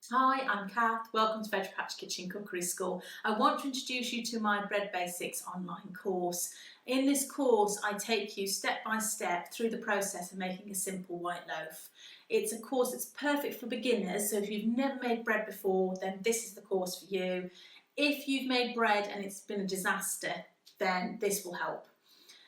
Hi, I'm Kath. Welcome to Veg Patch Kitchen Cookery School. I want to introduce you to my Bread Basics online course. In this course, I take you step by step through the process of making a simple white loaf. It's a course that's perfect for beginners, so if you've never made bread before, then this is the course for you. If you've made bread and it's been a disaster, then this will help.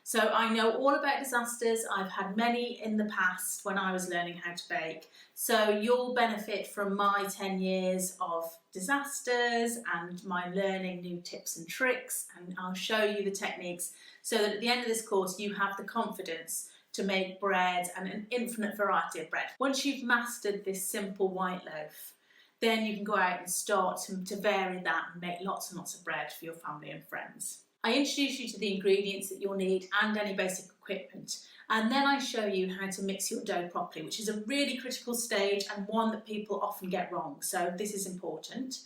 So I know all about disasters. I've had many in the past when I was learning how to bake. So you'll benefit from my 10 years of disasters and my learning new tips and tricks, and I'll show you the techniques so that at the end of this course you have the confidence to make bread and an infinite variety of bread. Once you've mastered this simple white loaf, then you can go out and start to vary that and make lots and lots of bread for your family and friends. I introduce you to the ingredients that you'll need and any basic equipment, and then I show you how to mix your dough properly, which is a really critical stage and one that people often get wrong, so this is important.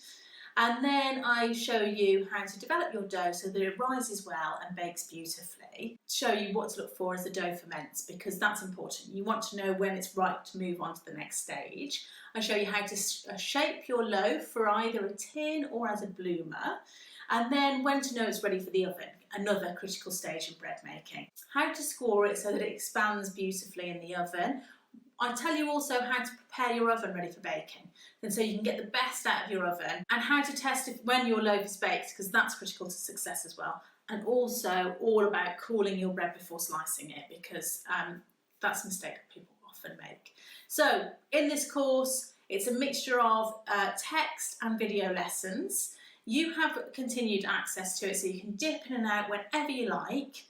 And then I show you how to develop your dough so that it rises well and bakes beautifully. Show you what to look for as the dough ferments, because that's important. You want to know when it's right to move on to the next stage. I show you how to shape your loaf for either a tin or as a bloomer. And then when to know it's ready for the oven, another critical stage in bread making. How to score it so that it expands beautifully in the oven. I tell you also how to prepare your oven ready for baking, and so you can get the best out of your oven, and how to test when your loaf is baked, because that's critical to success as well. And also all about cooling your bread before slicing it, because that's a mistake people often make. So in this course, it's a mixture of text and video lessons. You have continued access to it, so you can dip in and out whenever you like.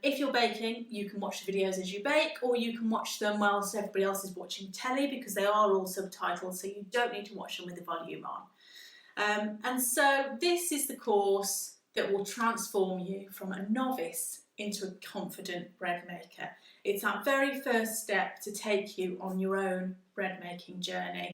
If you're baking, you can watch the videos as you bake, or you can watch them whilst everybody else is watching telly, because they are all subtitled, so you don't need to watch them with the volume on. And so this is the course that will transform you from a novice into a confident bread maker. It's our very first step to take you on your own bread making journey.